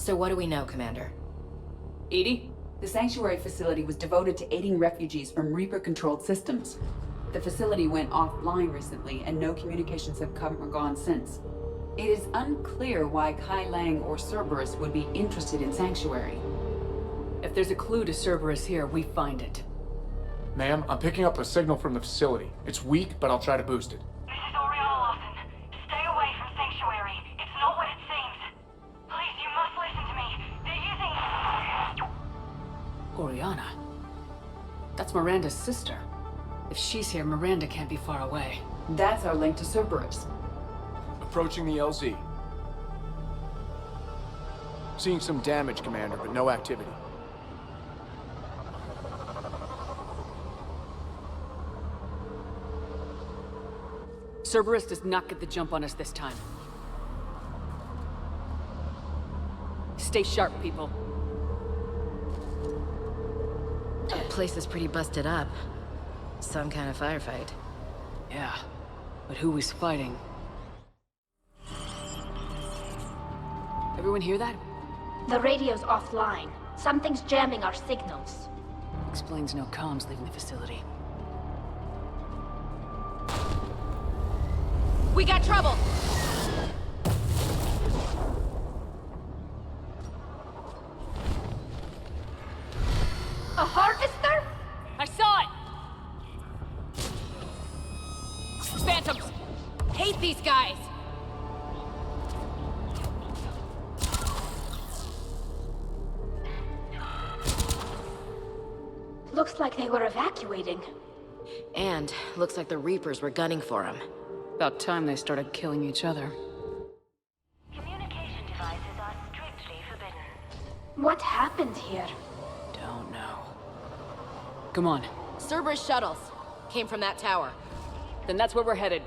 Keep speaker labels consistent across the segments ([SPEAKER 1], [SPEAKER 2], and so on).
[SPEAKER 1] So what do we know, Commander?
[SPEAKER 2] Edie? The Sanctuary facility was devoted to aiding refugees from Reaper-controlled systems. The facility went offline recently, and no communications have come or gone since. It is unclear why Kai Lang or Cerberus would be interested in Sanctuary.
[SPEAKER 3] If there's a clue to Cerberus here, we find it.
[SPEAKER 4] Ma'am, I'm picking up a signal from the facility. It's weak, but I'll try to boost it.
[SPEAKER 5] This is Oriana Lawson. Stay away from Sanctuary. It's not what it seems. Please, you must listen to me. They're using...
[SPEAKER 3] Oriana? That's Miranda's sister. If she's here, Miranda can't be far away.
[SPEAKER 2] That's our link to Cerberus.
[SPEAKER 4] Approaching the LZ. Seeing some damage, Commander, but no activity.
[SPEAKER 3] Cerberus does not get the jump on us this time. Stay sharp, people.
[SPEAKER 1] That place is pretty busted up. Some kind of firefight.
[SPEAKER 3] Yeah, but who is fighting? Everyone hear that?
[SPEAKER 6] The radio's offline. Something's jamming our signals.
[SPEAKER 3] Explains no comms leaving the facility.
[SPEAKER 1] We got trouble!
[SPEAKER 6] A harvester?
[SPEAKER 3] I saw it! Phantoms! Hate these guys!
[SPEAKER 6] Looks like they were evacuating.
[SPEAKER 1] And looks like the Reapers were gunning for him.
[SPEAKER 3] About time they started killing each other.
[SPEAKER 5] Communication devices are strictly forbidden.
[SPEAKER 6] What happened here?
[SPEAKER 3] Don't know. Come on.
[SPEAKER 1] Cerberus shuttles. Came from that tower.
[SPEAKER 3] Then that's where we're headed.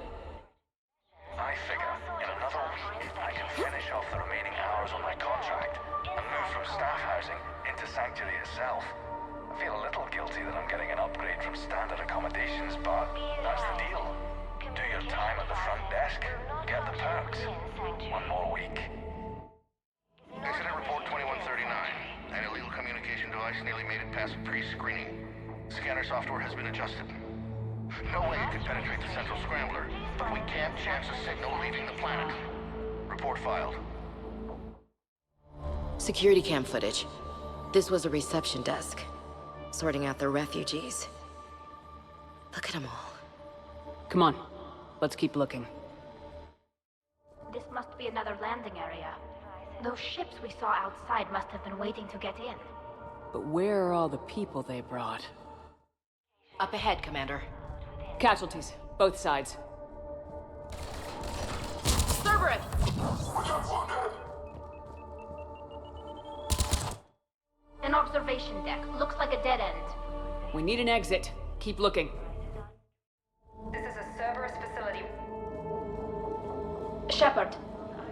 [SPEAKER 7] I figure in another week I can finish off the remaining hours on my contract and move from staff housing into Sanctuary itself. I feel a little guilty that I'm getting an upgrade from standard accommodations, but that's the deal. Do your time at the front desk, get the perks. One more week.
[SPEAKER 8] Incident report 2139. An illegal communication device nearly made it past pre-screening. Scanner software has been adjusted. No way it could penetrate the central scrambler, but we can't chance a signal leaving the planet. Report filed.
[SPEAKER 1] Security cam footage. This was a reception desk. Sorting out the refugees. Look at them all.
[SPEAKER 3] Come on. Let's keep looking.
[SPEAKER 6] This must be another landing area. Those ships we saw outside must have been waiting to get in.
[SPEAKER 3] But where are all the people they brought?
[SPEAKER 1] Up ahead, Commander.
[SPEAKER 3] Casualties. Both sides.
[SPEAKER 1] Cerberus!
[SPEAKER 6] An observation deck. Looks like a dead end.
[SPEAKER 3] We need an exit. Keep looking.
[SPEAKER 5] This is a Cerberus facility.
[SPEAKER 6] Shepard.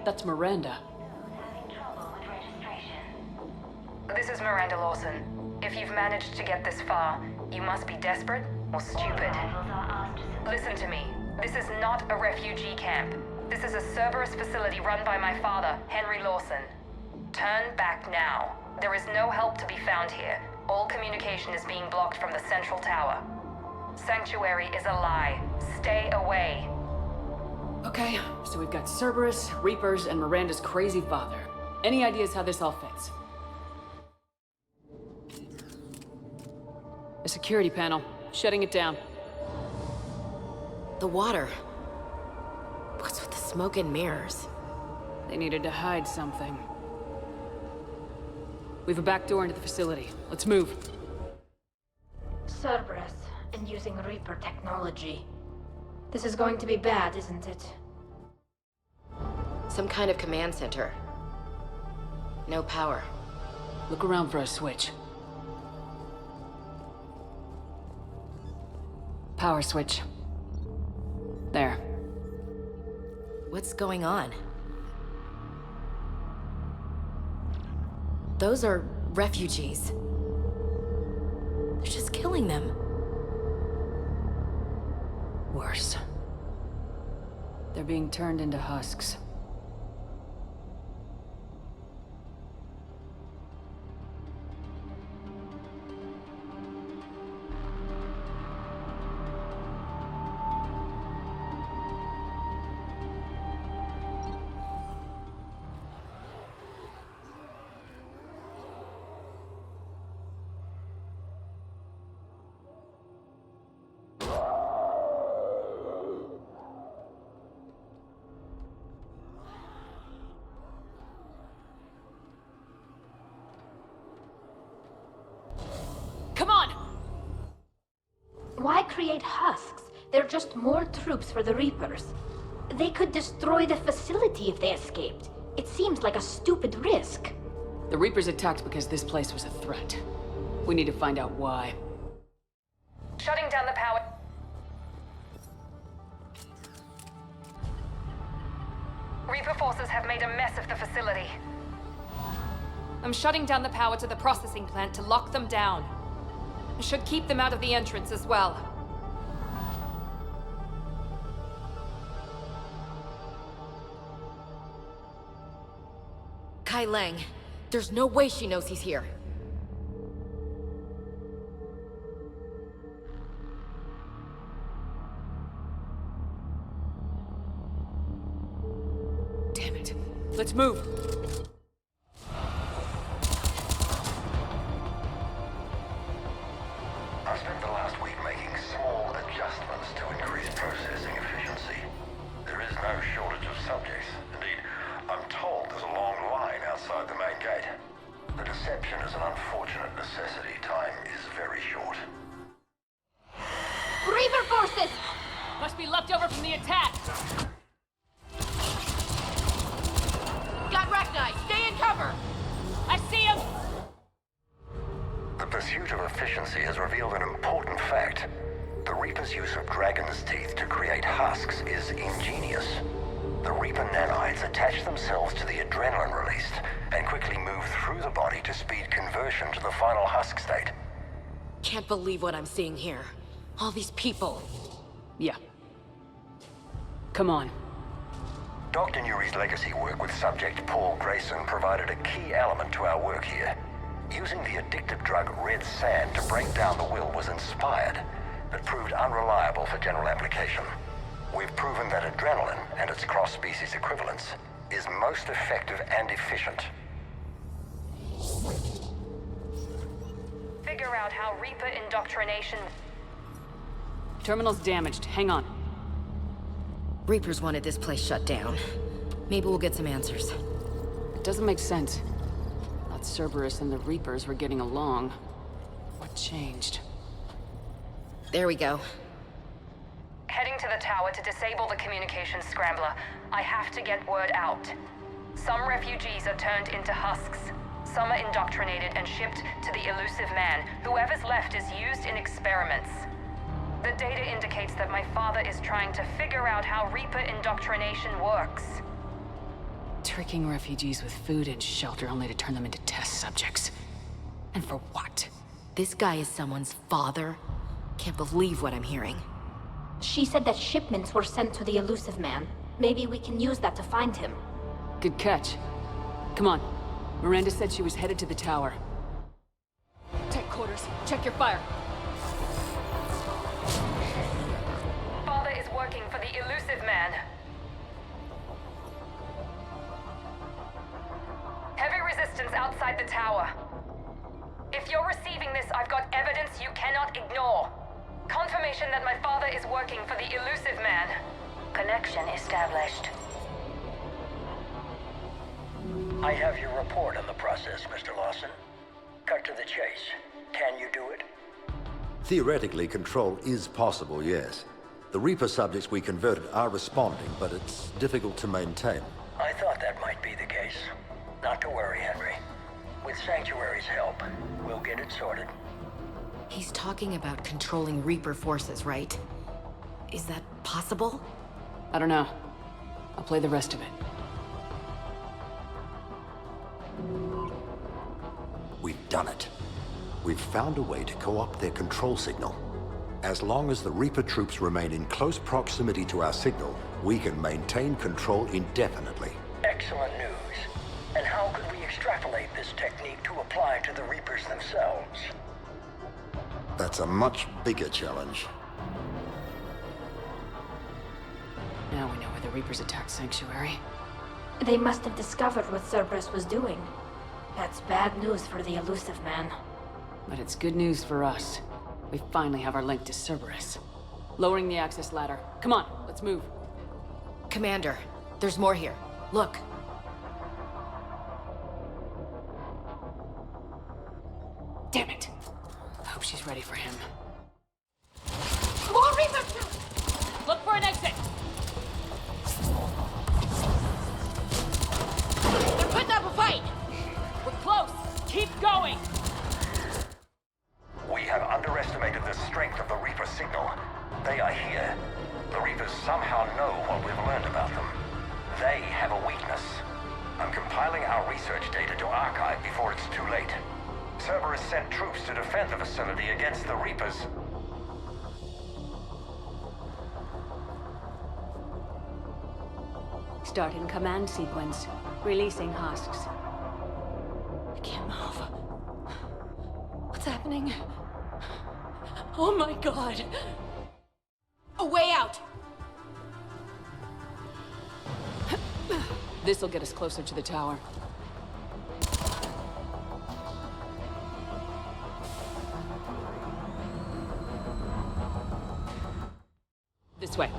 [SPEAKER 3] That's Miranda.
[SPEAKER 5] Having trouble with registration. This is Miranda Lawson. If you've managed to get this far, you must be desperate or stupid. Listen to me. This is not a refugee camp. This is a Cerberus facility run by my father, Henry Lawson. Turn back now. There is no help to be found here. All communication is being blocked from the central tower. Sanctuary is a lie. Stay away.
[SPEAKER 3] Okay, so we've got Cerberus, Reapers, and Miranda's crazy father. Any ideas how this all fits? A security panel. Shutting it down.
[SPEAKER 1] The water. What's with the smoke and mirrors?
[SPEAKER 3] They needed to hide something. We've a back door into the facility. Let's move.
[SPEAKER 6] Cerberus, and using Reaper technology. This is going to be bad, isn't it?
[SPEAKER 1] Some kind of command center. No power.
[SPEAKER 3] Look around for a switch. Power switch. There.
[SPEAKER 1] What's going on? Those are refugees. They're just killing them.
[SPEAKER 3] Worse. They're being turned into husks.
[SPEAKER 6] create husks. They're just more troops for the Reapers. They could destroy the facility if they escaped. It seems like a stupid risk.
[SPEAKER 3] The Reapers attacked because this place was a threat. We need to find out why.
[SPEAKER 5] Shutting down the power. Reaper forces have made a mess of the facility. I'm shutting down the power to the processing plant to lock them down. I should keep them out of the entrance as well.
[SPEAKER 1] Kai Lang, there's no way she knows he's here.
[SPEAKER 3] Damn it. Let's move.
[SPEAKER 8] I spent the last week making small adjustments to increase processing efficiency. There is no shortage of subjects. Indeed, I'm told there's a long line outside the main gate. The deception is an unfortunate necessity. Time is very short.
[SPEAKER 6] Reaper forces!
[SPEAKER 3] Must be left over from the attack.
[SPEAKER 1] Got Rachni! Stay in cover!
[SPEAKER 3] I see him!
[SPEAKER 8] The pursuit of efficiency has revealed an important fact. The Reaper's use of dragon's teeth to create husks is ingenious. The Reaper nanites attach themselves to the adrenaline released and quickly move through the body to speed conversion to the final husk state.
[SPEAKER 1] Can't believe what I'm seeing here. All these people.
[SPEAKER 3] Yeah. Come on.
[SPEAKER 8] Dr. Nuri's legacy work with subject Paul Grayson provided a key element to our work here. Using the addictive drug red sand to break down the will was inspired, but proved unreliable for general application. We've proven that adrenaline and its cross-species equivalents is most effective and efficient.
[SPEAKER 5] Figure out how Reaper indoctrination...
[SPEAKER 3] Terminal's damaged. Hang on.
[SPEAKER 1] Reapers wanted this place shut down. Maybe we'll get some answers.
[SPEAKER 3] It doesn't make sense. Thought Cerberus and the Reapers were getting along. What changed?
[SPEAKER 1] There we go.
[SPEAKER 5] Heading to the tower to disable the communications scrambler. I have to get word out. Some refugees are turned into husks. Some are indoctrinated and shipped to the elusive man. Whoever's left is used in experiments. The data indicates that my father is trying to figure out how Reaper indoctrination works.
[SPEAKER 3] Tricking refugees with food and shelter only to turn them into test subjects. And for what?
[SPEAKER 1] This guy is someone's father? Can't believe what I'm hearing.
[SPEAKER 6] She said that shipments were sent to the elusive man. Maybe we can use that to find him.
[SPEAKER 3] Good catch. Come on. Miranda said she was headed to the tower. Tech quarters, check your fire.
[SPEAKER 5] Father is working for the elusive man. Heavy resistance outside the tower. If you're receiving this, I've got evidence you cannot ignore. Confirmation that my father is working for the elusive man. Connection established.
[SPEAKER 9] I have your report on the process, Mr. Lawson. Cut to the chase. Can you do it?
[SPEAKER 10] Theoretically, control is possible, yes. The Reaper subjects we converted are responding, but it's difficult to maintain.
[SPEAKER 9] I thought that might be the case. Not to worry, Henry. With Sanctuary's help, we'll get it sorted.
[SPEAKER 1] He's talking about controlling Reaper forces, right? Is that possible?
[SPEAKER 3] I don't know. I'll play the rest of it.
[SPEAKER 10] We've done it. We've found a way to co-opt their control signal. As long as the Reaper troops remain in close proximity to our signal, we can maintain control indefinitely.
[SPEAKER 9] Excellent news. And how could we extrapolate this technique to apply to the Reapers themselves?
[SPEAKER 10] That's a much bigger challenge.
[SPEAKER 3] Now we know where the Reapers attacked Sanctuary.
[SPEAKER 6] They must have discovered what Cerberus was doing. That's bad news for the elusive man.
[SPEAKER 3] But it's good news for us. We finally have our link to Cerberus. Lowering the access ladder. Come on, let's move.
[SPEAKER 1] Commander, there's more here. Look.
[SPEAKER 3] Damn it. I hope she's ready for him. exit! They're putting up a fight! We're close! Keep going!
[SPEAKER 9] We have underestimated the strength of the Reaper signal. They are here. The Reapers somehow know what we've learned about them. They have a weakness. I'm compiling our research data to archive before it's too late. Cerberus sent troops to defend the facility against the Reapers.
[SPEAKER 3] Starting command sequence. Releasing husks.
[SPEAKER 1] I can't move. What's happening? Oh my god!
[SPEAKER 3] A way out! This'll get us closer to the tower. This way.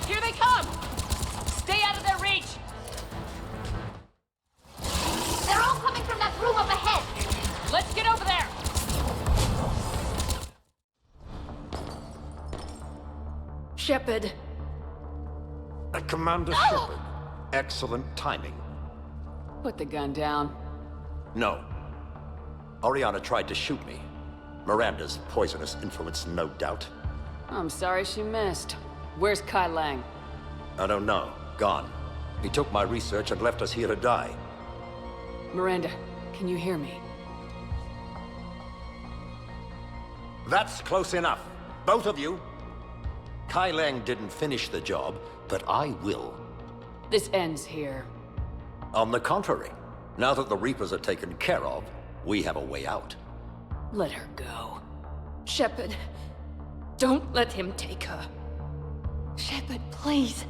[SPEAKER 3] Here they come! Stay out of their reach!
[SPEAKER 6] They're all coming from that room up ahead!
[SPEAKER 3] Let's get over there!
[SPEAKER 1] Shepard.
[SPEAKER 10] Commander Shepard. Excellent timing.
[SPEAKER 3] Put the gun down.
[SPEAKER 10] No. Oriana tried to shoot me. Miranda's poisonous influence, no doubt.
[SPEAKER 3] I'm sorry she missed. Where's Kai Lang?
[SPEAKER 10] I don't know. Gone. He took my research and left us here to die.
[SPEAKER 3] Miranda, can you hear me?
[SPEAKER 10] That's close enough. Both of you. Kai Lang didn't finish the job, but I will.
[SPEAKER 3] This ends here.
[SPEAKER 10] On the contrary, now that the Reapers are taken care of, we have a way out.
[SPEAKER 3] Let her go.
[SPEAKER 1] Shepard. Don't let him take her. Shepard, please.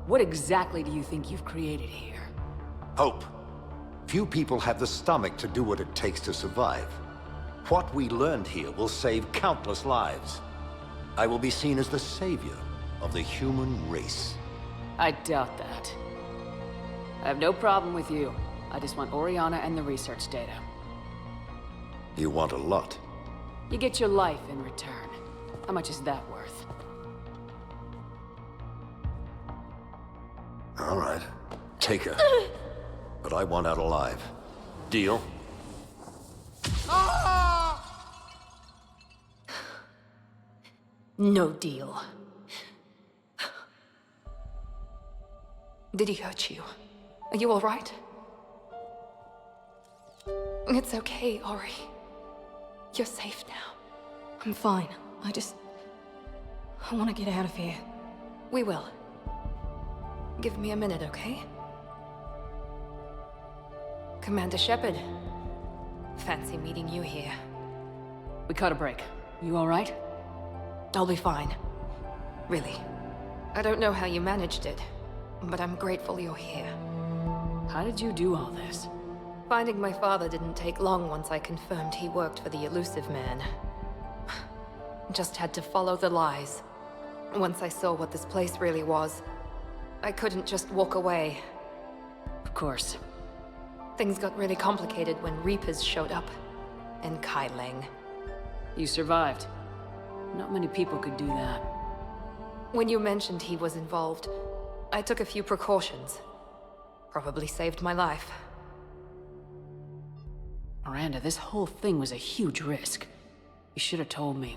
[SPEAKER 3] What exactly do you think you've created here?
[SPEAKER 10] Hope. Few people have the stomach to do what it takes to survive. What we learned here will save countless lives. I will be seen as the savior of the human race.
[SPEAKER 3] I doubt that. I have no problem with you. I just want Oriana and the research data.
[SPEAKER 10] You want a lot.
[SPEAKER 3] You get your life in return. How much is that worth?
[SPEAKER 10] All right. Take her. But I want out alive. Deal?
[SPEAKER 1] No deal. Did he hurt you? Are you all right? It's okay, Ori. You're safe now. I'm fine. I want to get out of here. We will. Give me a minute, okay? Commander Shepard. Fancy meeting you here.
[SPEAKER 3] We caught a break. You all right?
[SPEAKER 1] I'll be fine. Really. I don't know how you managed it, but I'm grateful you're here.
[SPEAKER 3] How did you do all this?
[SPEAKER 1] Finding my father didn't take long once I confirmed he worked for the Elusive Man. Just had to follow the lies. Once I saw what this place really was, I couldn't just walk away.
[SPEAKER 3] Of course.
[SPEAKER 1] Things got really complicated when Reapers showed up. And Kai Lang.
[SPEAKER 3] You survived. Not many people could do that.
[SPEAKER 1] When you mentioned he was involved, I took a few precautions. Probably saved my life.
[SPEAKER 3] Miranda, this whole thing was a huge risk. You should have told me.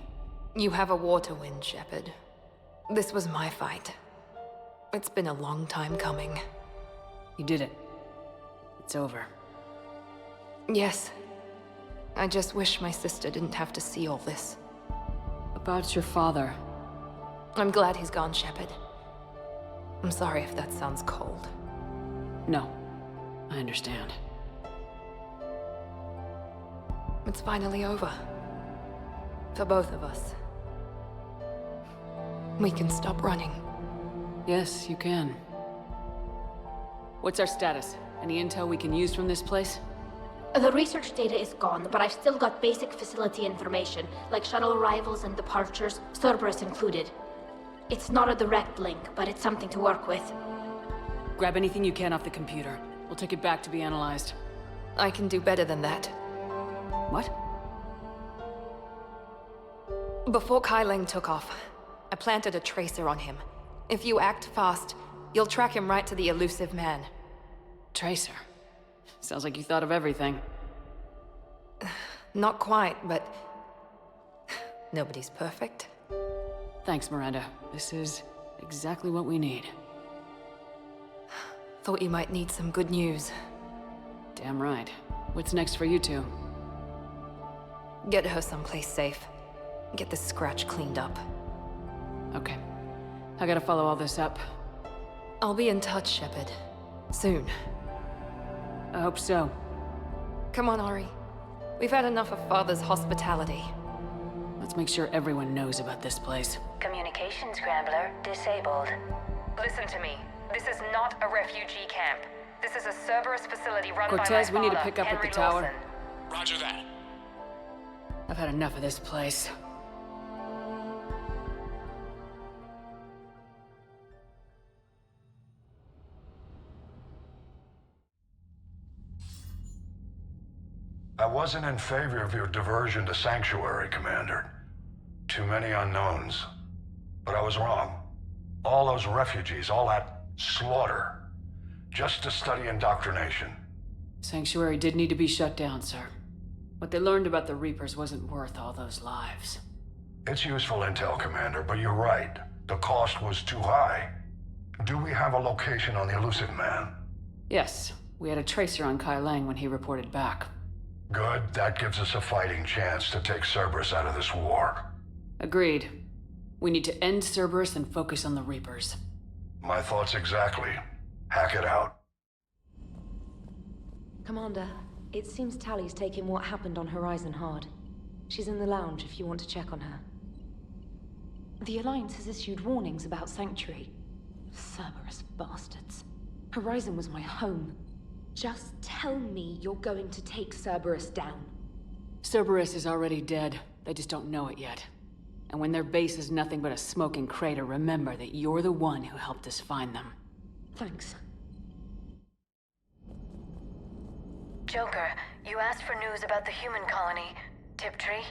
[SPEAKER 1] You have a war to win, Shepard. This was my fight. It's been a long time coming.
[SPEAKER 3] You did it. It's over.
[SPEAKER 1] Yes. I just wish my sister didn't have to see all this.
[SPEAKER 3] About your father.
[SPEAKER 1] I'm glad he's gone, Shepard. I'm sorry if that sounds cold.
[SPEAKER 3] No. I understand.
[SPEAKER 1] It's finally over. For both of us. We can stop running.
[SPEAKER 3] Yes, you can. What's our status? Any intel we can use from this place?
[SPEAKER 6] The research data is gone, but I've still got basic facility information, like shuttle arrivals and departures, Cerberus included. It's not a direct link, but it's something to work with.
[SPEAKER 3] Grab anything you can off the computer. We'll take it back to be analyzed.
[SPEAKER 1] I can do better than that.
[SPEAKER 3] What?
[SPEAKER 1] Before Kai Leng took off, I planted a tracer on him. If you act fast, you'll track him right to the elusive man.
[SPEAKER 3] Tracer. Sounds like you thought of everything.
[SPEAKER 1] Not quite, but... nobody's perfect.
[SPEAKER 3] Thanks, Miranda. This is exactly what we need.
[SPEAKER 1] Thought you might need some good news.
[SPEAKER 3] Damn right. What's next for you two?
[SPEAKER 1] Get her someplace safe. Get this scratch cleaned up.
[SPEAKER 3] Okay. I gotta follow all this up.
[SPEAKER 1] I'll be in touch, Shepard. Soon.
[SPEAKER 3] I hope so.
[SPEAKER 1] Come on, Ari. We've had enough of Father's hospitality.
[SPEAKER 3] Let's make sure everyone knows about this place.
[SPEAKER 5] Communication scrambler disabled. Listen to me. This is not a refugee camp. This is a Cerberus facility run by my
[SPEAKER 3] Cortez, we need to
[SPEAKER 5] father,
[SPEAKER 3] pick up at
[SPEAKER 5] Henry
[SPEAKER 3] the tower.
[SPEAKER 5] Lawson.
[SPEAKER 4] Roger that.
[SPEAKER 3] I've had enough of this place.
[SPEAKER 10] I wasn't in favor of your diversion to Sanctuary, Commander. Too many unknowns. But I was wrong. All those refugees, all that slaughter, just to study indoctrination.
[SPEAKER 3] Sanctuary did need to be shut down, sir. What they learned about the Reapers wasn't worth all those lives.
[SPEAKER 10] It's useful intel, Commander, but you're right. The cost was too high. Do we have a location on the elusive man?
[SPEAKER 3] Yes, we had a tracer on Kai Leng when he reported back.
[SPEAKER 10] Good. That gives us a fighting chance to take Cerberus out of this war.
[SPEAKER 3] Agreed. We need to end Cerberus and focus on the Reapers.
[SPEAKER 10] My thoughts exactly. Hack it out.
[SPEAKER 11] Commander, it seems Tally's taking what happened on Horizon hard. She's in the lounge if you want to check on her. The Alliance has issued warnings about Sanctuary. Cerberus bastards. Horizon was my home. Just tell me you're going to take Cerberus down.
[SPEAKER 3] Cerberus is already dead. They just don't know it yet. And when their base is nothing but a smoking crater, remember that you're the one who helped us find them.
[SPEAKER 11] Thanks.
[SPEAKER 5] Joker, you asked for news about the human colony, Tiptree.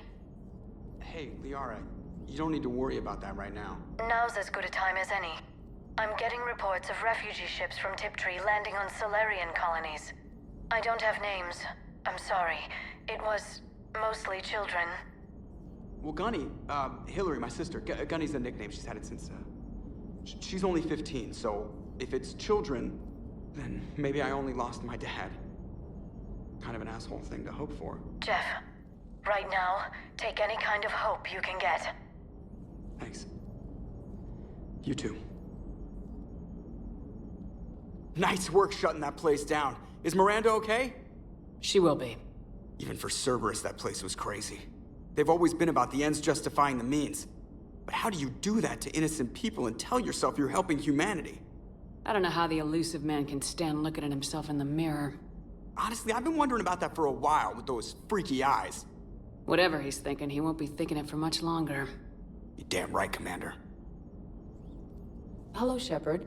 [SPEAKER 12] Hey, Liara, you don't need to worry about that right now.
[SPEAKER 5] Now's as good a time as any. I'm getting reports of refugee ships from Tiptree landing on Solarian colonies. I don't have names. I'm sorry. It was mostly children.
[SPEAKER 12] Well, Gunny, Hillary, my sister, Gunny's a nickname. She's had it since, she's only 15, so if it's children, then maybe I only lost my dad. Kind of an asshole thing to hope for.
[SPEAKER 5] Jeff, right now, take any kind of hope you can get.
[SPEAKER 12] Thanks. You too. Nice work shutting that place down. Is Miranda okay?
[SPEAKER 3] She will be.
[SPEAKER 12] Even for Cerberus, that place was crazy. They've always been about the ends justifying the means. But how do you do that to innocent people and tell yourself you're helping humanity?
[SPEAKER 3] I don't know how the elusive man can stand looking at himself in the mirror.
[SPEAKER 12] Honestly, I've been wondering about that for a while with those freaky eyes.
[SPEAKER 3] Whatever he's thinking, he won't be thinking it for much longer.
[SPEAKER 12] You're damn right, Commander.
[SPEAKER 2] Hello, Shepard.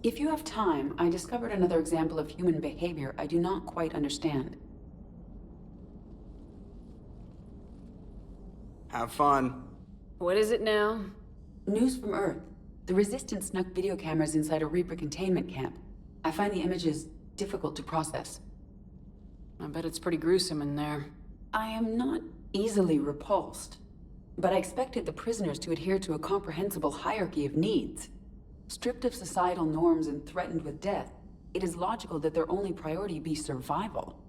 [SPEAKER 2] If you have time, I discovered another example of human behavior I do not quite understand.
[SPEAKER 12] Have fun.
[SPEAKER 3] What is it now?
[SPEAKER 2] News from Earth. The Resistance snuck video cameras inside a Reaper containment camp. I find the images difficult to process.
[SPEAKER 3] I bet it's pretty gruesome in there.
[SPEAKER 2] I am not easily repulsed, but I expected the prisoners to adhere to a comprehensible hierarchy of needs. Stripped of societal norms and threatened with death, it is logical that their only priority be survival.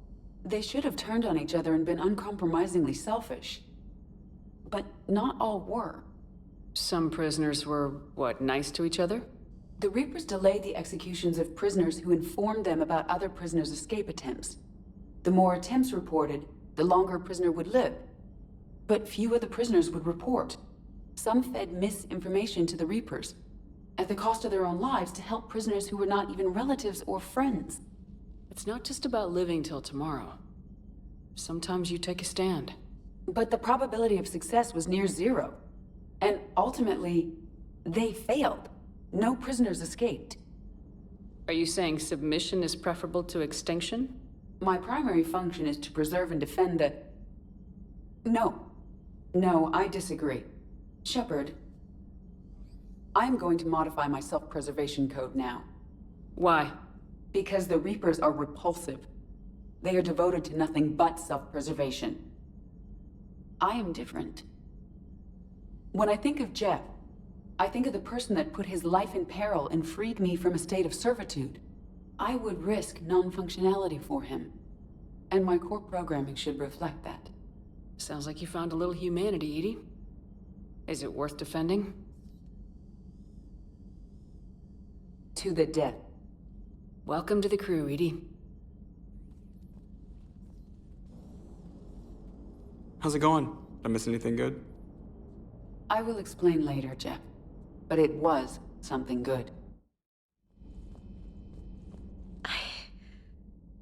[SPEAKER 2] They should have turned on each other and been uncompromisingly selfish. But not all were.
[SPEAKER 3] Some prisoners were, what, nice to each other?
[SPEAKER 2] The Reapers delayed the executions of prisoners who informed them about other prisoners' escape attempts. The more attempts reported, the longer a prisoner would live. But few of the prisoners would report. Some fed misinformation to the Reapers, at the cost of their own lives, to help prisoners who were not even relatives or friends.
[SPEAKER 3] It's not just about living till tomorrow. Sometimes you take a stand.
[SPEAKER 2] But the probability of success was near zero. And ultimately, they failed. No prisoners escaped.
[SPEAKER 3] Are you saying submission is preferable to extinction?
[SPEAKER 2] My primary function is to preserve and defend the... No, I disagree. Shepard, I'm going to modify my self-preservation code now.
[SPEAKER 3] Why?
[SPEAKER 2] Because the Reapers are repulsive. They are devoted to nothing but self-preservation. I am different. When I think of Jeff, I think of the person that put his life in peril and freed me from a state of servitude. I would risk non-functionality for him. And my core programming should reflect that.
[SPEAKER 3] Sounds like you found a little humanity, Edie. Is it worth defending?
[SPEAKER 2] To the death.
[SPEAKER 3] Welcome to the crew, Edie.
[SPEAKER 12] How's it going? Did I miss anything good?
[SPEAKER 2] I will explain later, Jeff. But it was something good.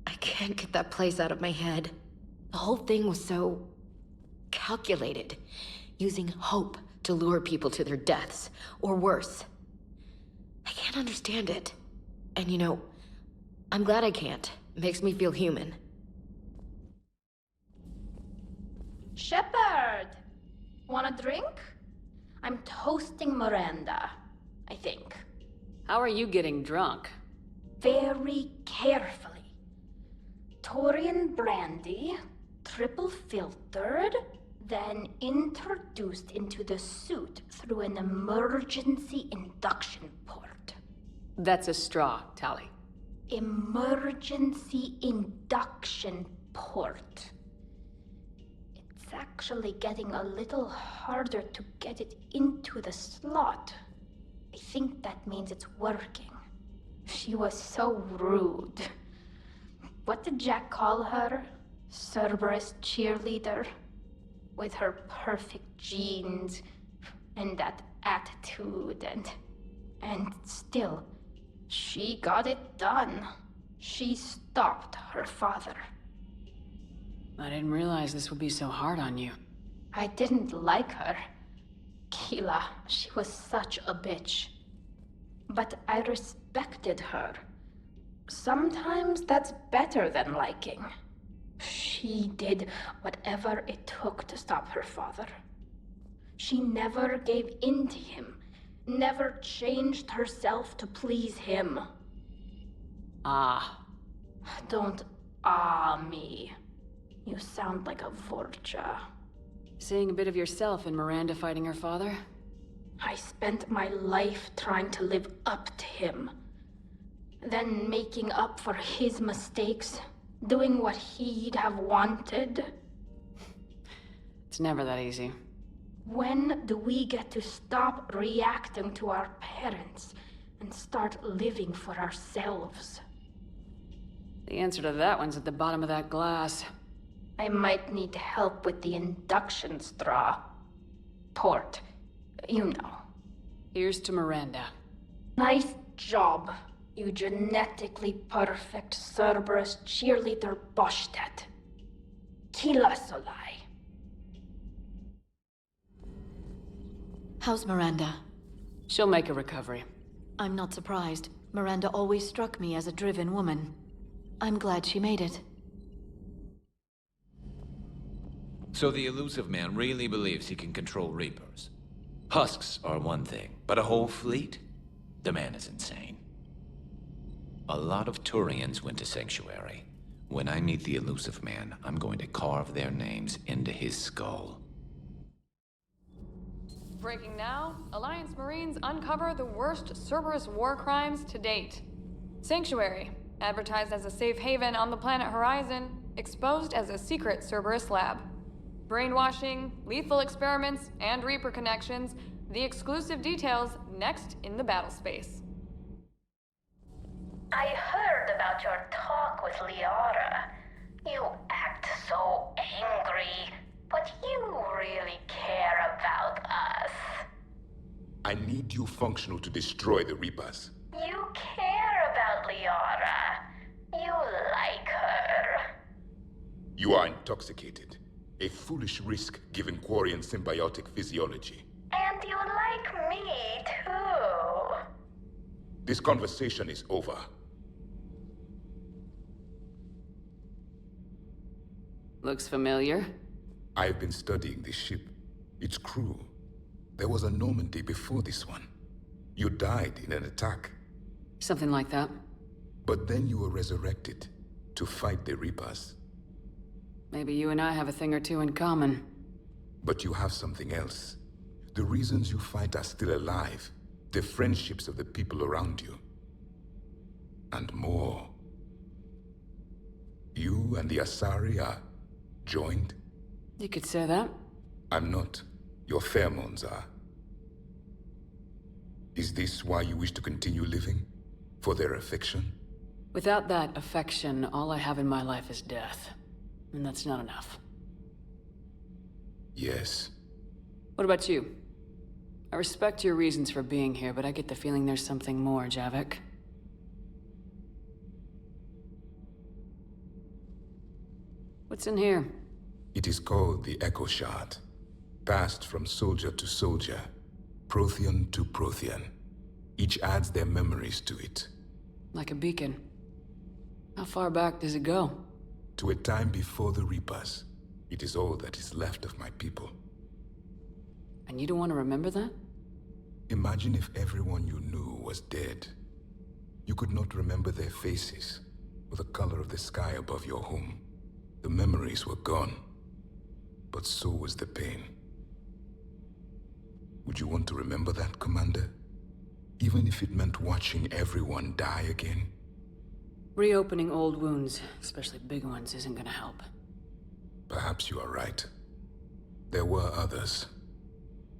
[SPEAKER 6] I can't get that place out of my head. The whole thing was so calculated, using hope to lure people to their deaths, or worse. I can't understand it. And you know, I'm glad I can't. It makes me feel human. Shepard! Want a drink? I'm toasting Miranda, I think.
[SPEAKER 3] How are you getting drunk?
[SPEAKER 6] Very carefully. Taurian brandy, triple filtered, then introduced into the suit through an emergency induction port.
[SPEAKER 3] That's a straw, Tali.
[SPEAKER 6] Emergency induction port. It's actually getting a little harder to get it into the slot. I think that means it's working. She was so rude. What did Jack call her? Cerberus cheerleader? With her perfect genes and that attitude and still, she got it done. She stopped her father.
[SPEAKER 3] I didn't realize this would be so hard on you.
[SPEAKER 6] I didn't like her. Keela, she was such a bitch. But I respected her. Sometimes that's better than liking. She did whatever it took to stop her father. She never gave in to him, never changed herself to please him.
[SPEAKER 3] Ah.
[SPEAKER 6] Don't me. You sound like a Vorcha.
[SPEAKER 3] Seeing a bit of yourself in Miranda fighting her father?
[SPEAKER 6] I spent my life trying to live up to him. Then making up for his mistakes, doing what he'd have wanted.
[SPEAKER 3] It's never that easy.
[SPEAKER 6] When do we get to stop reacting to our parents and start living for ourselves?
[SPEAKER 3] The answer to that one's at the bottom of that glass.
[SPEAKER 6] I might need help with the induction straw. Port. You know.
[SPEAKER 3] Here's to Miranda.
[SPEAKER 6] Nice job, you genetically perfect Cerberus cheerleader Boshtet. Kila Solai. How's Miranda?
[SPEAKER 3] She'll make a recovery.
[SPEAKER 6] I'm not surprised. Miranda always struck me as a driven woman. I'm glad she made it.
[SPEAKER 13] So the elusive man really believes he can control Reapers. Husks are one thing, but a whole fleet? The man is insane. A lot of Turians went to Sanctuary. When I meet the elusive man, I'm going to carve their names into his skull.
[SPEAKER 1] Breaking now, Alliance Marines uncover the worst Cerberus war crimes to date. Sanctuary, advertised as a safe haven on the planet Horizon, exposed as a secret Cerberus lab. Brainwashing, lethal experiments, and Reaper connections, the exclusive details next in the battle space.
[SPEAKER 5] I heard about your talk with Liara. You act so angry, but you really care about us.
[SPEAKER 14] I need you functional to destroy the Reapers.
[SPEAKER 5] You care about Liara. You like her.
[SPEAKER 14] You are intoxicated. A foolish risk given Quarian symbiotic physiology.
[SPEAKER 5] And you like me, too.
[SPEAKER 14] This conversation is over.
[SPEAKER 3] Looks familiar.
[SPEAKER 14] I've been studying this ship. Its crew. There was a Normandy before this one. You died in an attack.
[SPEAKER 3] Something like that.
[SPEAKER 14] But then you were resurrected to fight the Reapers.
[SPEAKER 3] Maybe you and I have a thing or two in common.
[SPEAKER 14] But you have something else. The reasons you fight are still alive. The friendships of the people around you. And more. You and the Asari are joined?
[SPEAKER 3] You could say that.
[SPEAKER 14] I'm not. Your pheromones are. Is this why you wish to continue living? For their affection?
[SPEAKER 3] Without that affection, all I have in my life is death. And that's not enough.
[SPEAKER 14] Yes.
[SPEAKER 3] What about you? I respect your reasons for being here, but I get the feeling there's something more, Javik. What's in here?
[SPEAKER 14] It is called the Echo Shard. Passed from soldier to soldier. Prothean to Prothean. Each adds their memories to it.
[SPEAKER 3] Like a beacon. How far back does it go?
[SPEAKER 14] To a time before the Reapers. It is all that is left of my people.
[SPEAKER 3] And you don't want to remember that?
[SPEAKER 14] Imagine if everyone you knew was dead. You could not remember their faces, or the color of the sky above your home. The memories were gone, but so was the pain. Would you want to remember that, Commander? Even if it meant watching everyone die again?
[SPEAKER 3] Reopening old wounds, especially big ones, isn't gonna help.
[SPEAKER 14] Perhaps you are right. There were others.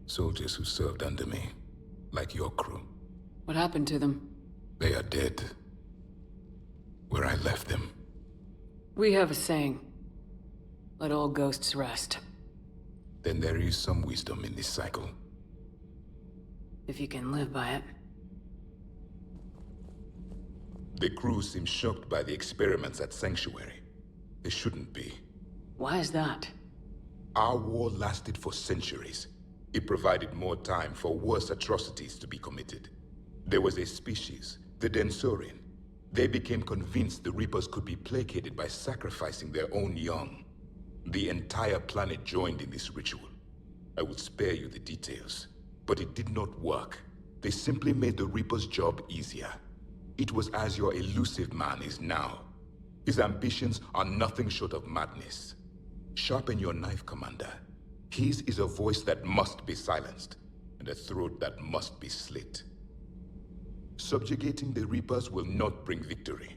[SPEAKER 14] Soldiers who served under me, like your crew.
[SPEAKER 3] What happened to them?
[SPEAKER 14] They are dead. Where I left them.
[SPEAKER 3] We have a saying. Let all ghosts rest.
[SPEAKER 14] Then there is some wisdom in this cycle.
[SPEAKER 3] If you can live by it.
[SPEAKER 14] The crew seems shocked by the experiments at Sanctuary. They shouldn't be.
[SPEAKER 3] Why is that?
[SPEAKER 14] Our war lasted for centuries. It provided more time for worse atrocities to be committed. There was a species, the Densorian. They became convinced the Reapers could be placated by sacrificing their own young. The entire planet joined in this ritual. I will spare you the details, but it did not work. They simply made the Reaper's job easier. It was as your elusive man is now. His ambitions are nothing short of madness. Sharpen your knife, Commander. His is a voice that must be silenced, and a throat that must be slit. Subjugating the Reapers will not bring victory.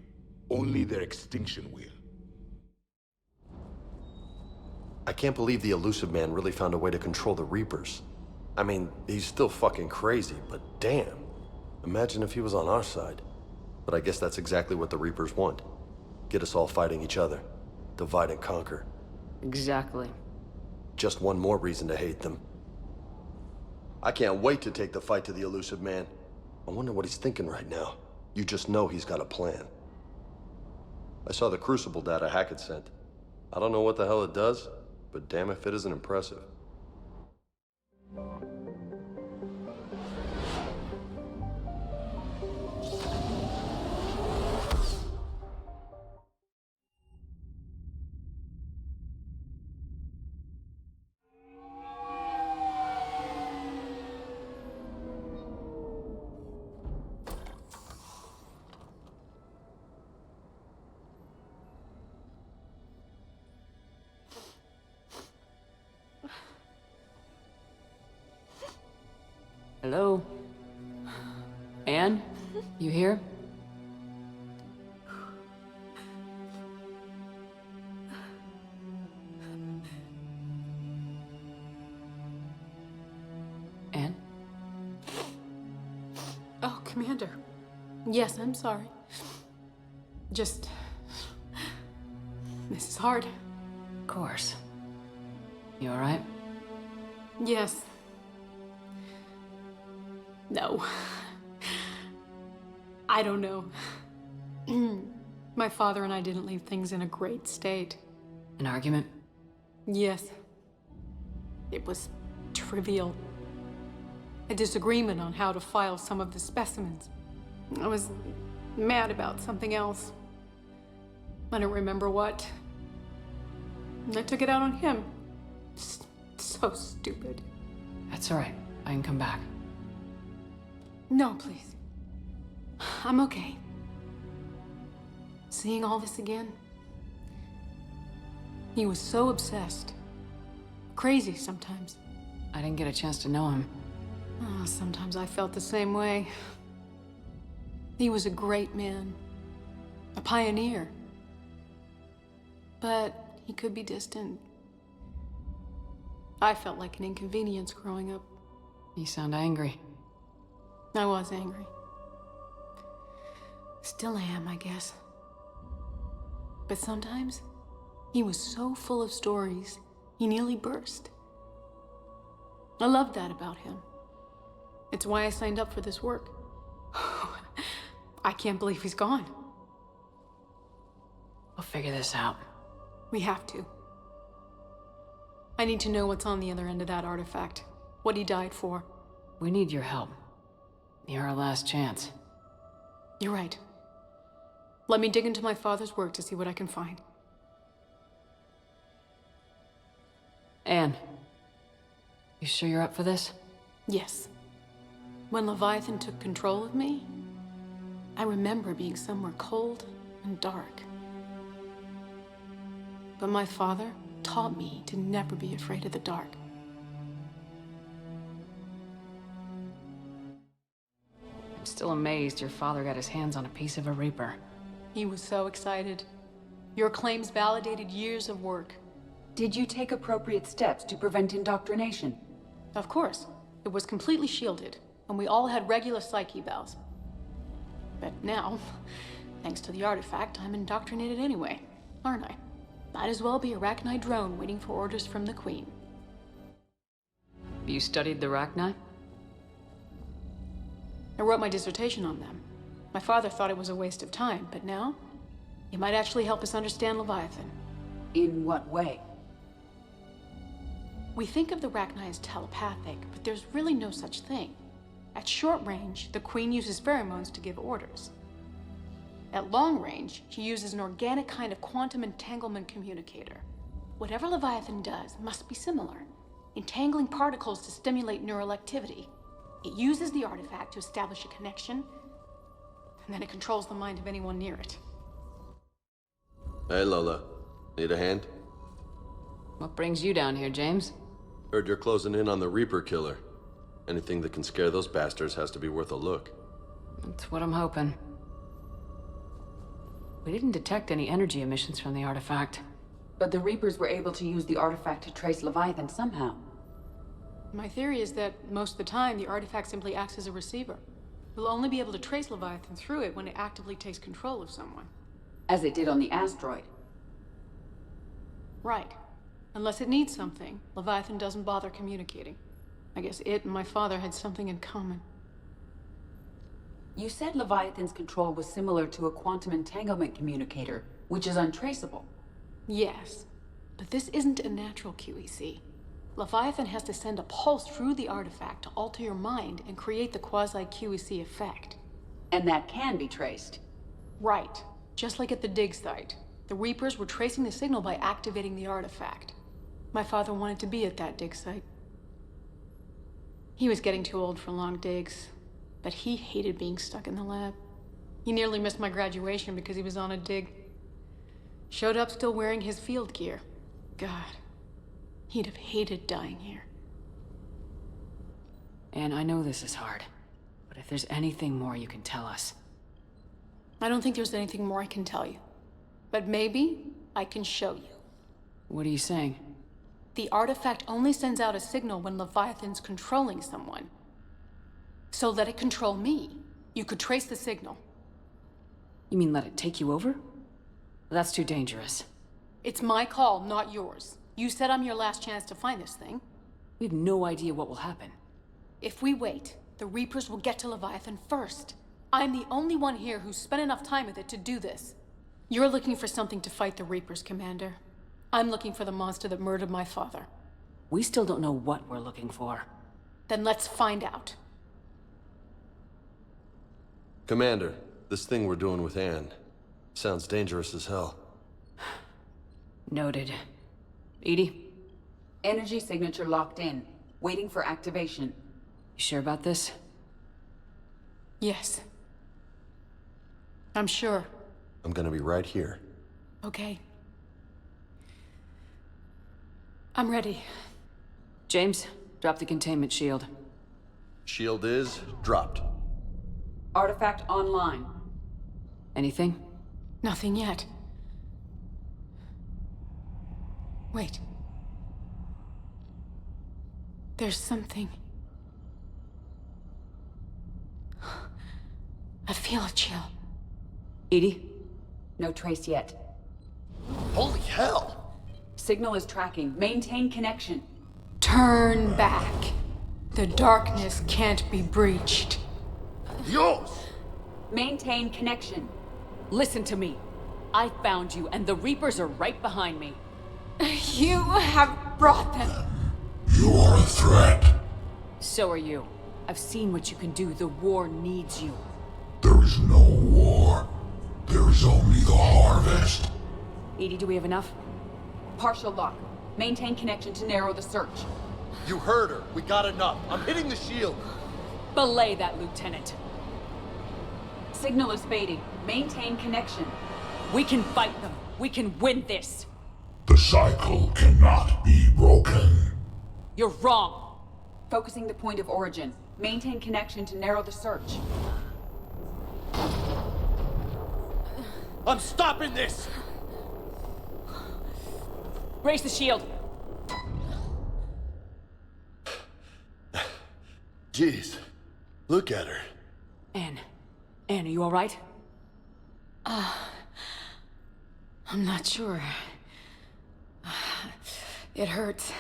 [SPEAKER 14] Only their extinction will.
[SPEAKER 15] I can't believe the elusive man really found a way to control the Reapers. I mean, he's still fucking crazy, but damn. Imagine if he was on our side. But I guess that's exactly what the Reapers want. Get us all fighting each other. Divide and conquer.
[SPEAKER 3] Exactly.
[SPEAKER 15] Just one more reason to hate them. I can't wait to take the fight to the elusive man. I wonder what he's thinking right now. You just know he's got a plan. I saw the Crucible data Hackett sent. I don't know what the hell it does, but damn if it isn't impressive.
[SPEAKER 3] Hello? Anne? You here? Anne?
[SPEAKER 16] Oh, Commander. Yes, I'm sorry. Just... This is hard.
[SPEAKER 3] Of course. You alright?
[SPEAKER 16] Yes. No. I don't know. My father and I didn't leave things in a great state.
[SPEAKER 3] An argument?
[SPEAKER 16] Yes. It was trivial. A disagreement on how to file some of the specimens. I was mad about something else. I don't remember what. And I took it out on him. So stupid.
[SPEAKER 3] That's all right. I can come back.
[SPEAKER 16] No, please. I'm okay. Seeing all this again, he was so obsessed. Crazy sometimes.
[SPEAKER 3] I didn't get a chance to know him.
[SPEAKER 16] Oh, sometimes I felt the same way. He was a great man. A pioneer. But he could be distant. I felt like an inconvenience growing up.
[SPEAKER 3] You sound angry.
[SPEAKER 16] I was angry. Still am, I guess. But sometimes, he was so full of stories, he nearly burst. I loved that about him. It's why I signed up for this work. I can't believe he's gone.
[SPEAKER 3] We'll figure this out.
[SPEAKER 16] We have to. I need to know what's on the other end of that artifact. What he died for.
[SPEAKER 3] We need your help. You're our last chance.
[SPEAKER 16] You're right. Let me dig into my father's work to see what I can find.
[SPEAKER 3] Anne, you sure you're up for this?
[SPEAKER 16] Yes. When Leviathan took control of me, I remember being somewhere cold and dark. But my father taught me to never be afraid of the dark.
[SPEAKER 3] I'm still amazed your father got his hands on a piece of a Reaper.
[SPEAKER 16] He was so excited. Your claims validated years of work.
[SPEAKER 2] Did you take appropriate steps to prevent indoctrination?
[SPEAKER 16] Of course. It was completely shielded, and we all had regular psych evals. But now, thanks to the artifact, I'm indoctrinated anyway, aren't I? Might as well be a Rachni drone waiting for orders from the Queen.
[SPEAKER 3] You studied the Rachni?
[SPEAKER 16] I wrote my dissertation on them. My father thought it was a waste of time, but now, it might actually help us understand Leviathan.
[SPEAKER 2] In what way?
[SPEAKER 16] We think of the Rachni as telepathic, but there's really no such thing. At short range, the Queen uses pheromones to give orders. At long range, she uses an organic kind of quantum entanglement communicator. Whatever Leviathan does must be similar, entangling particles to stimulate neural activity. It uses the artifact to establish a connection, and then it controls the mind of anyone near it.
[SPEAKER 15] Hey, Lola. Need a hand?
[SPEAKER 3] What brings you down here, James?
[SPEAKER 15] Heard you're closing in on the Reaper killer. Anything that can scare those bastards has to be worth a look.
[SPEAKER 3] That's what I'm hoping. We didn't detect any energy emissions from the artifact.
[SPEAKER 2] But the Reapers were able to use the artifact to trace Leviathan somehow.
[SPEAKER 16] My theory is that most of the time, the artifact simply acts as a receiver. We'll only be able to trace Leviathan through it when it actively takes control of someone.
[SPEAKER 2] As it did on the asteroid.
[SPEAKER 16] Right. Unless it needs something, Leviathan doesn't bother communicating. I guess it and my father had something in common.
[SPEAKER 2] You said Leviathan's control was similar to a quantum entanglement communicator, which is untraceable.
[SPEAKER 16] Yes, but this isn't a natural QEC. Leviathan has to send a pulse through the artifact to alter your mind and create the quasi-QEC effect.
[SPEAKER 2] And that can be traced.
[SPEAKER 16] Right. Just like at the dig site. The Reapers were tracing the signal by activating the artifact. My father wanted to be at that dig site. He was getting too old for long digs, but he hated being stuck in the lab. He nearly missed my graduation because he was on a dig. Showed up still wearing his field gear. God, he'd have hated dying here.
[SPEAKER 3] And I know this is hard, but if there's anything more you can tell us.
[SPEAKER 16] I don't think there's anything more I can tell you. But maybe I can show you.
[SPEAKER 3] What are you saying?
[SPEAKER 16] The artifact only sends out a signal when Leviathan's controlling someone. So let it control me. You could trace the signal.
[SPEAKER 3] You mean let it take you over? That's too dangerous.
[SPEAKER 16] It's my call, not yours. You said I'm your last chance to find this thing.
[SPEAKER 3] We have no idea what will happen.
[SPEAKER 16] If we wait, the Reapers will get to Leviathan first. I'm the only one here who's spent enough time with it to do this. You're looking for something to fight the Reapers, Commander. I'm looking for the monster that murdered my father.
[SPEAKER 3] We still don't know what we're looking for.
[SPEAKER 16] Then let's find out.
[SPEAKER 15] Commander, this thing we're doing with Anne sounds dangerous as hell.
[SPEAKER 3] Noted. Edie?
[SPEAKER 2] Energy signature locked in. Waiting for activation.
[SPEAKER 3] You sure about this?
[SPEAKER 16] Yes. I'm sure.
[SPEAKER 15] I'm gonna be right here.
[SPEAKER 16] Okay. I'm ready.
[SPEAKER 3] James, drop the containment shield.
[SPEAKER 15] Shield is dropped.
[SPEAKER 2] Artifact online.
[SPEAKER 3] Anything?
[SPEAKER 16] Nothing yet. Wait. There's something. I feel a chill.
[SPEAKER 3] Edie?
[SPEAKER 2] No trace yet.
[SPEAKER 15] Holy hell!
[SPEAKER 2] Signal is tracking. Maintain connection.
[SPEAKER 16] Turn back. The darkness can't be breached.
[SPEAKER 15] Dios!
[SPEAKER 2] Maintain connection.
[SPEAKER 3] Listen to me. I found you, and the Reapers are right behind me.
[SPEAKER 16] You have brought them.
[SPEAKER 14] You are a threat.
[SPEAKER 3] So are you. I've seen what you can do. The war needs you.
[SPEAKER 14] There is no war. There is only the harvest.
[SPEAKER 3] Edie, do we have enough?
[SPEAKER 2] Partial lock. Maintain connection to narrow the search.
[SPEAKER 15] You heard her. We got enough. I'm hitting the shield.
[SPEAKER 3] Belay that, Lieutenant.
[SPEAKER 2] Signal is fading. Maintain connection.
[SPEAKER 3] We can fight them. We can win this.
[SPEAKER 14] The cycle cannot be broken.
[SPEAKER 3] You're wrong.
[SPEAKER 2] Focusing the point of origin. Maintain connection to narrow the search.
[SPEAKER 15] I'm stopping this!
[SPEAKER 3] Raise the shield.
[SPEAKER 15] Jeez. Look at her.
[SPEAKER 3] Anne, are you all right?
[SPEAKER 16] I'm not sure. It hurts.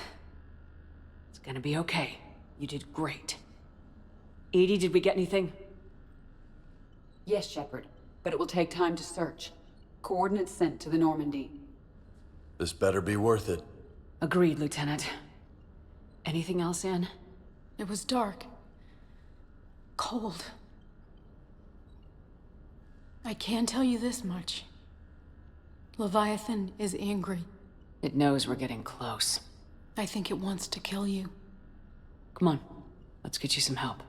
[SPEAKER 3] It's gonna be okay. You did great. Edie, did we get anything?
[SPEAKER 2] Yes, Shepard. But it will take time to search. Coordinates sent to the Normandy.
[SPEAKER 15] This better be worth it.
[SPEAKER 3] Agreed, Lieutenant. Anything else, Anne?
[SPEAKER 16] It was dark. Cold. I can tell you this much. Leviathan is angry.
[SPEAKER 3] It knows we're getting close.
[SPEAKER 16] I think it wants to kill you.
[SPEAKER 3] Come on. Let's get you some help.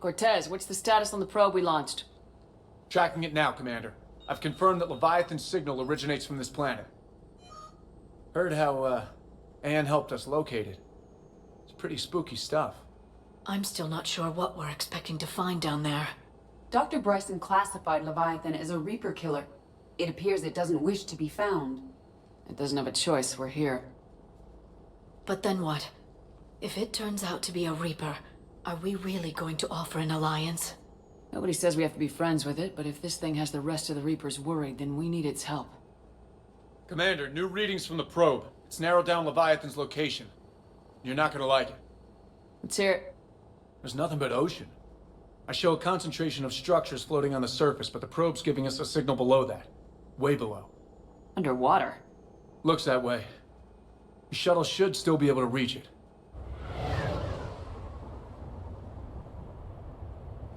[SPEAKER 3] Cortez, what's the status on the probe we launched?
[SPEAKER 4] Tracking it now, Commander. I've confirmed that Leviathan's signal originates from this planet. Heard how, Anne helped us locate it. It's pretty spooky stuff.
[SPEAKER 1] I'm still not sure what we're expecting to find down there.
[SPEAKER 2] Dr. Bryson classified Leviathan as a Reaper killer. It appears it doesn't wish to be found.
[SPEAKER 3] It doesn't have a choice. We're here.
[SPEAKER 1] But then what? If it turns out to be a Reaper, are we really going to offer an alliance?
[SPEAKER 3] Nobody says we have to be friends with it, but if this thing has the rest of the Reapers worried, then we need its help.
[SPEAKER 4] Commander, new readings from the probe. It's narrowed down Leviathan's location. You're not gonna like it.
[SPEAKER 3] Let's hear it.
[SPEAKER 4] There's nothing but ocean. I show a concentration of structures floating on the surface, but the probe's giving us a signal below that. Way below.
[SPEAKER 3] Underwater?
[SPEAKER 4] Looks that way. The shuttle should still be able to reach it.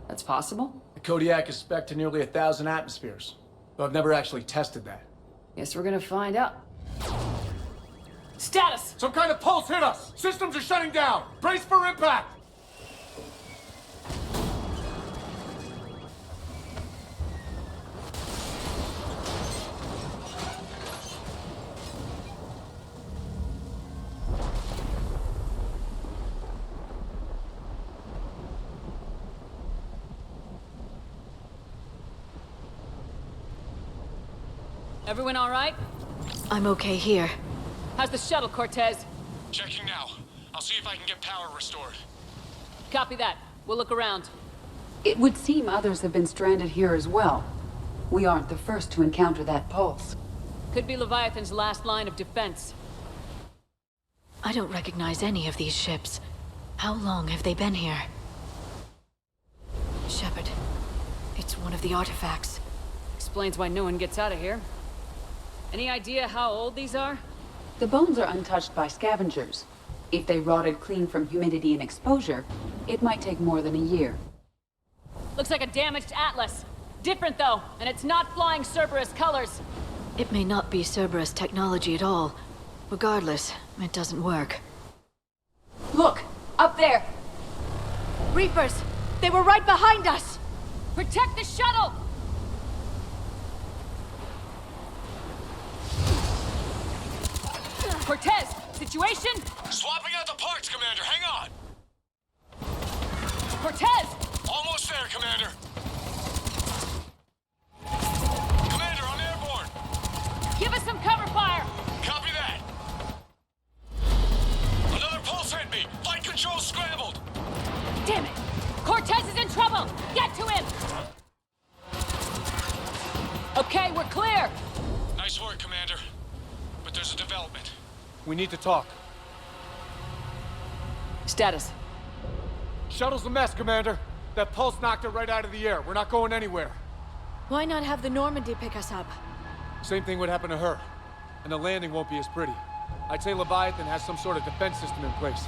[SPEAKER 3] That's possible?
[SPEAKER 4] The Kodiak is spec'd to nearly 1,000 atmospheres, though I've never actually tested that.
[SPEAKER 3] Guess we're gonna find out. Status!
[SPEAKER 4] Some kind of pulse hit us! Systems are shutting down! Brace for impact!
[SPEAKER 3] Everyone all right?
[SPEAKER 1] I'm okay here.
[SPEAKER 3] How's the shuttle, Cortez?
[SPEAKER 4] Checking now. I'll see if I can get power restored.
[SPEAKER 3] Copy that. We'll look around.
[SPEAKER 2] It would seem others have been stranded here as well. We aren't the first to encounter that pulse.
[SPEAKER 3] Could be Leviathan's last line of defense.
[SPEAKER 11] I don't recognize any of these ships. How long have they been here? Shepard, it's one of the artifacts.
[SPEAKER 3] Explains why no one gets out of here. Any idea how old these are?
[SPEAKER 2] The bones are untouched by scavengers. If they rotted clean from humidity and exposure, it might take more than a year.
[SPEAKER 3] Looks like a damaged Atlas. Different though, and it's not flying Cerberus colors.
[SPEAKER 11] It may not be Cerberus technology at all. Regardless, it doesn't work.
[SPEAKER 2] Look! Up there!
[SPEAKER 11] Reapers! They were right behind us!
[SPEAKER 3] Protect the shuttle! Cortez, situation?
[SPEAKER 17] Swapping out the parts, Commander. Hang on.
[SPEAKER 3] Cortez!
[SPEAKER 17] Almost there, Commander. Commander, I'm airborne.
[SPEAKER 3] Give us some cover fire!
[SPEAKER 17] Copy that. Another pulse hit me. Flight control scrambled.
[SPEAKER 3] Damn it! Cortez is in trouble! Get to him! Okay, we're clear!
[SPEAKER 17] Nice work, Commander. But there's a development.
[SPEAKER 4] We need to talk.
[SPEAKER 3] Status.
[SPEAKER 4] Shuttle's a mess, Commander. That pulse knocked it right out of the air. We're not going anywhere.
[SPEAKER 11] Why not have the Normandy pick us up?
[SPEAKER 4] Same thing would happen to her. And the landing won't be as pretty. I'd say Leviathan has some sort of defense system in place.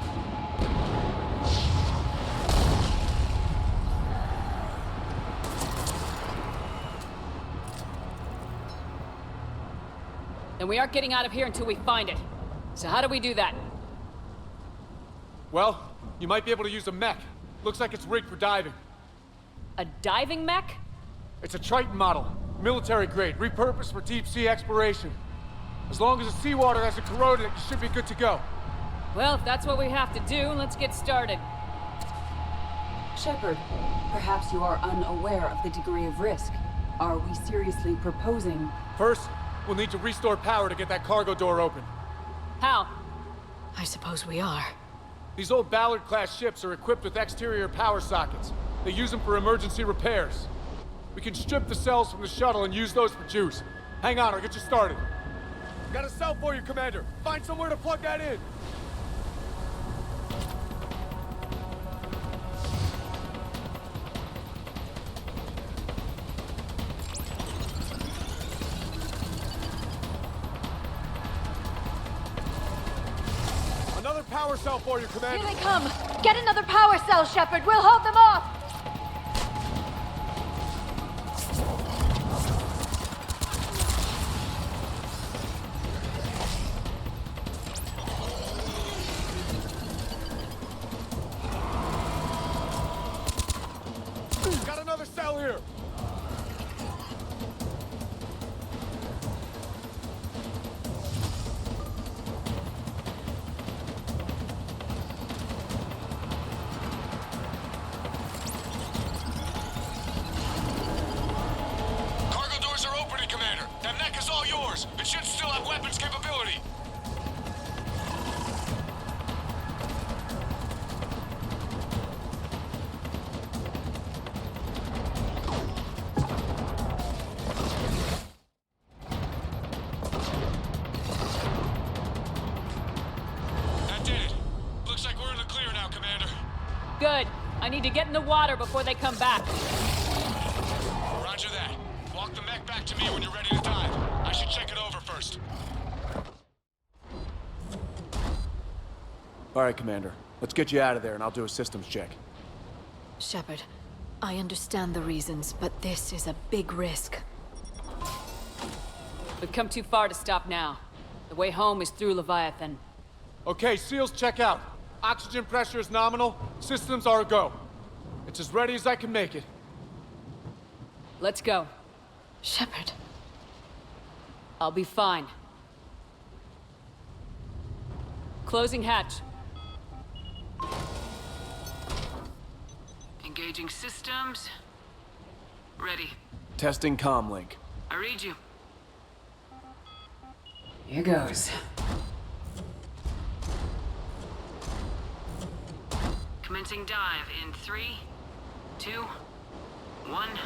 [SPEAKER 3] Then we aren't getting out of here until we find it. So how do we do that?
[SPEAKER 4] Well, you might be able to use a mech. Looks like it's rigged for diving.
[SPEAKER 3] A diving mech?
[SPEAKER 4] It's a Triton model. Military grade, repurposed for deep sea exploration. As long as the seawater hasn't corroded it, you should be good to go.
[SPEAKER 3] Well, if that's what we have to do, let's get started.
[SPEAKER 2] Shepard, perhaps you are unaware of the degree of risk. Are we seriously proposing...
[SPEAKER 4] First, we'll need to restore power to get that cargo door open.
[SPEAKER 3] How?
[SPEAKER 11] I suppose we are.
[SPEAKER 4] These old Ballard-class ships are equipped with exterior power sockets. They use them for emergency repairs. We can strip the cells from the shuttle and use those for juice. Hang on, I'll get you started. Got a cell for you, Commander. Find somewhere to plug that in. Another power cell for you, Commander.
[SPEAKER 11] Here they come! Get another power cell, Shepard! We'll hold them off!
[SPEAKER 4] Got another cell here.
[SPEAKER 17] Cargo doors are opening, Commander. That mech is all yours. It should still have weapons capability. That did it. Looks like we're in the clear now, Commander.
[SPEAKER 3] Good. I need to get in the water before they come back.
[SPEAKER 17] Roger that. Walk the mech back to me when you're ready to dive. I should check it over first.
[SPEAKER 4] All right, Commander. Let's get you out of there and I'll do a systems check.
[SPEAKER 11] Shepard, I understand the reasons, but this is a big risk.
[SPEAKER 3] We've come too far to stop now. The way home is through Leviathan.
[SPEAKER 4] Okay, SEALs check out. Oxygen pressure is nominal. Systems are a go. It's as ready as I can make it.
[SPEAKER 3] Let's go.
[SPEAKER 11] Shepard.
[SPEAKER 3] I'll be fine. Closing hatch. Engaging systems. Ready.
[SPEAKER 4] Testing comlink.
[SPEAKER 3] I read you.
[SPEAKER 2] Here goes.
[SPEAKER 3] Commencing dive in 3, 2,
[SPEAKER 18] 1,